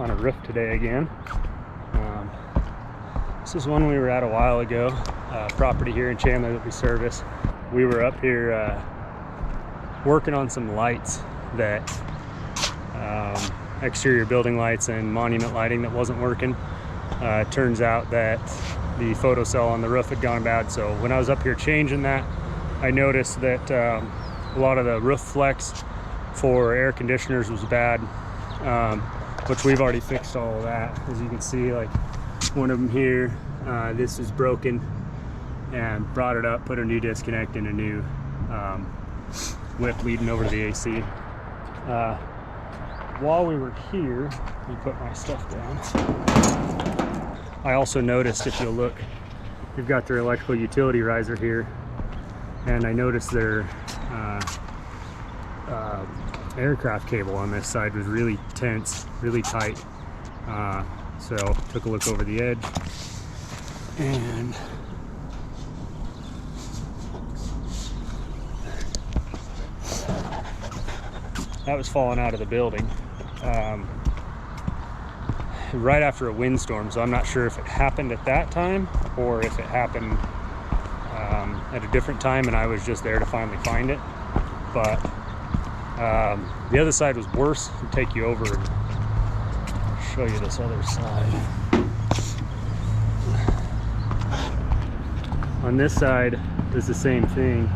on a roof today again. This is one we were at a while ago, property here in Chandler that we service. We were up here working on some lights that exterior building lights and monument lighting that wasn't working. It turns out that the photocell on the roof had gone bad, so when I was up here changing that, I noticed that a lot of the roof flex for air conditioners was bad, which we've already fixed all of that. As you can see, like one of them here, this is broken, and brought it up, put a new disconnect and a new whip leading over to the AC. While we were here, let me put my stuff down. I also noticed, if you'll look, they've got their electrical utility riser here, and I noticed their aircraft cable on this side was really tense, really tight. So took a look over the edge, and that was falling out of the building right after a windstorm. So I'm not sure if it happened at that time or if it happened at a different time and I was just there to finally find it. But the other side was worse. I'll take you over and show you this other side. On this side is the same thing,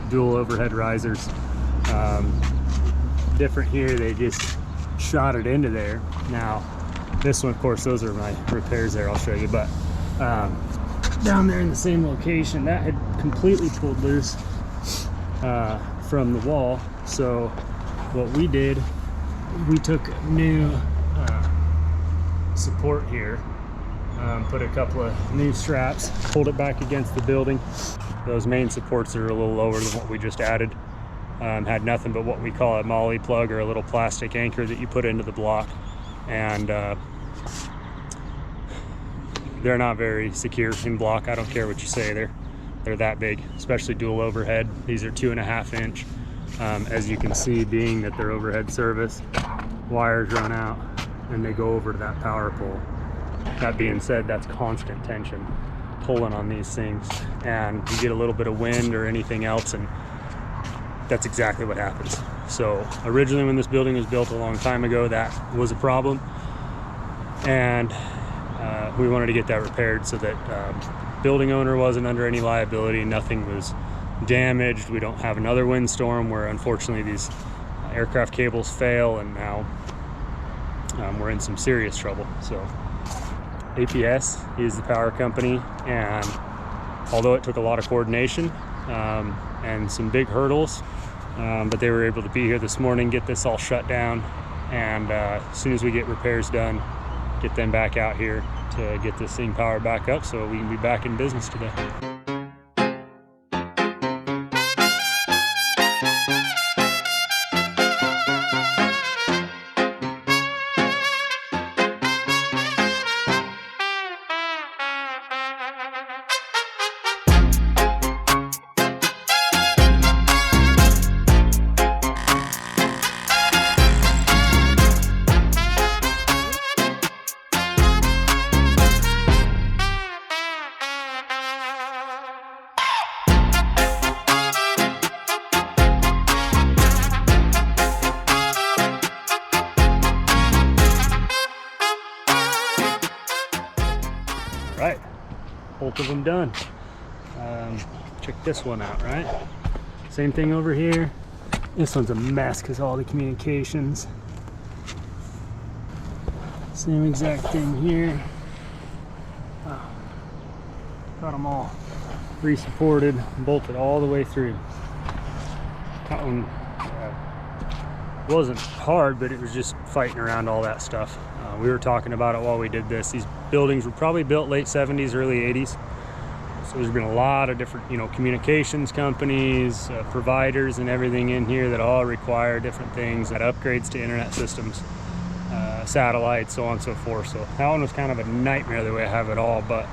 dual overhead risers. Different here, they just shot it into there. Now this one, of course, those are my repairs there, I'll show you, but down there in the same location, that had completely pulled loose from the wall. So what we did, we took new support here, put a couple of new straps, pulled it back against the building. Those main supports are a little lower than what we just added. Had nothing but what we call a molly plug, or a little plastic anchor that you put into the block, and they're not very secure in block. I don't care what you say, they're that big, especially dual overhead. These are 2.5 inch. As you can see, being that they're overhead service, wires run out and they go over to that power pole. That being said, that's constant tension pulling on these things, and you get a little bit of wind or anything else, and that's exactly what happens. So originally, when this building was built a long time ago, that was a problem, and we wanted to get that repaired so that building owner wasn't under any liability, nothing was damaged. We don't have another windstorm where unfortunately these aircraft cables fail, and now we're in some serious trouble. So APS is the power company, and although it took a lot of coordination and some big hurdles, but they were able to be here this morning, get this all shut down, and as soon as we get repairs done, get them back out here to get this thing powered back up so we can be back in business today. Right, both of them done. Check this one out, right? Same thing over here. This one's a mess because all the communications. Same exact thing here. Got them all re-supported, bolted all the way through. That one wasn't hard, but it was just fighting around all that stuff. We were talking about it while we did this. These buildings were probably built late 70s, early 80s. So there's been a lot of different, communications companies, providers and everything in here that all require different things, that upgrades to internet systems, satellites, so on and so forth. So that one was kind of a nightmare the way I have it all, but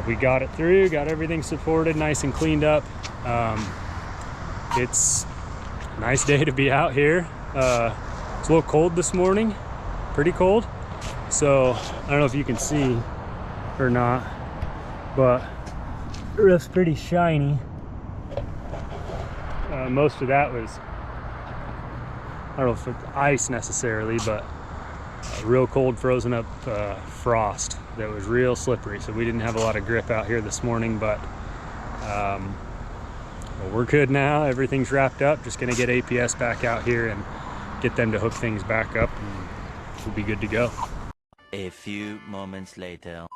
we got it through, got everything supported, nice and cleaned up. It's a nice day to be out here. It's a little cold this morning. pretty cold. So I don't know if you can see or not, but the roof's pretty shiny. Most of that was, I don't know if it's ice necessarily, but real cold frozen up frost that was real slippery. So we didn't have a lot of grip out here this morning, but well, we're good now. Everything's wrapped up. Just gonna get APS back out here and get them to hook things back up, and we'll be good to go. A few moments later.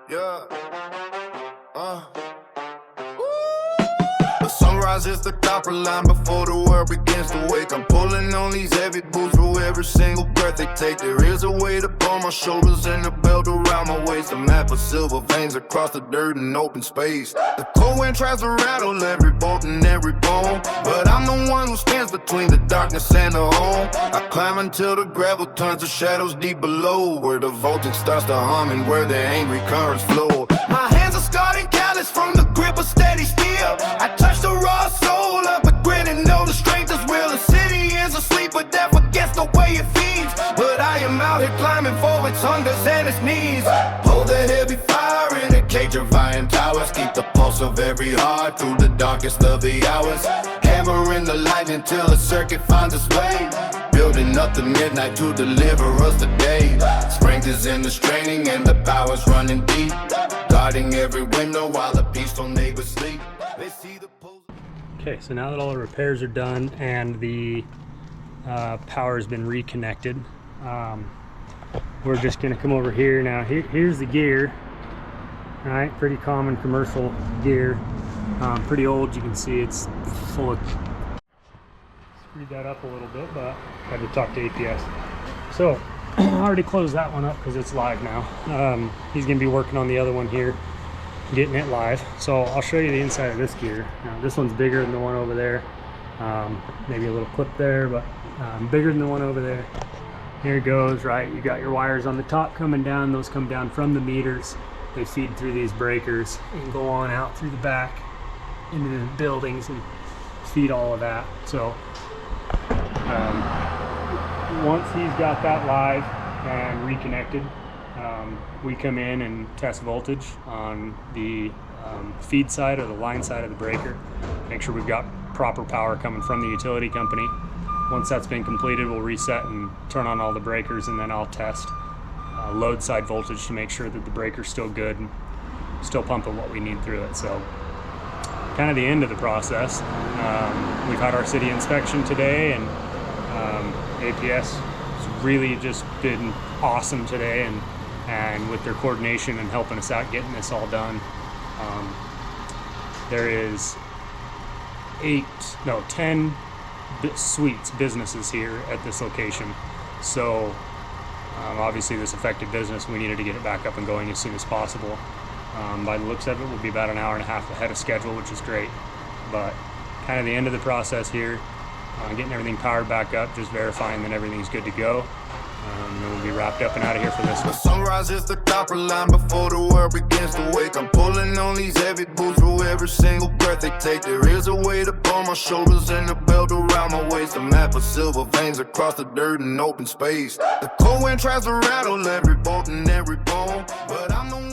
Yeah. The sunrise is the copper line before the world begins to wake. I'm pulling on these heavy boots through every single breath they take. There is a weight upon my shoulders and a belt around my waist. A map of silver veins across the dirt and open space. The cold wind tries to rattle every bolt and every bone, but I'm the one who stands between the darkness and the home. I climb until the gravel turns to shadows deep below, where the voltage starts to hum and where the angry currents flow. My hands are scarred and callous from the grip of steady steel. I touch the raw soul of a grit and know the strength is real. The city is asleep, but that forgets the way it feeds. But I am out here climbing for its hungers and its needs. Hold the heavy fire in a cage of iron towers. Keep the pulse of every heart through the darkest of the hours. Hammering the light until the circuit finds its way. Building up the midnight to deliver us the day. Strength is in the straining and the power's running deep. Guarding every window while the peaceful neighbors sleep. They see the Okay, so now that all the repairs are done and the power has been reconnected, we're just gonna come over here now. Here's the gear. All right, pretty common commercial gear. Pretty old, you can see it's full of, screwed that up a little bit, but I had to talk to APS. So I already closed that one up because it's live now. He's gonna be working on the other one here, getting it live. So I'll show you the inside of this gear. Now this one's bigger than the one over there. Maybe a little clip there, but bigger than the one over there. Here it goes, right? You got your wires on the top coming down. Those come down from the meters. They feed through these breakers and go on out through the back into the buildings and feed all of that. So once he's got that live and reconnected, we come in and test voltage on the feed side or the line side of the breaker. Make sure we've got proper power coming from the utility company. Once that's been completed, we'll reset and turn on all the breakers, and then I'll test load side voltage to make sure that the breaker's still good and still pumping what we need through it. So kind of the end of the process. We've had our city inspection today, and APS has really just been awesome today, and with their coordination and helping us out getting this all done. There is 10 suites, businesses here at this location. So obviously this affected business. We needed to get it back up and going as soon as possible. By the looks of it, we'll be about an hour and a half ahead of schedule, which is great. But kind of the end of the process here, getting everything powered back up, just verifying that everything's good to go. And we'll be wrapped up and out of here for this one. The sunrise is the copper line before the world begins to wake. I'm pulling on these heavy boots through every single breath they take. There is a weight upon my shoulders and a belt around my waist. A map of silver veins across the dirt and open space. The cold wind tries to rattle every bolt and every bone, but I'm the one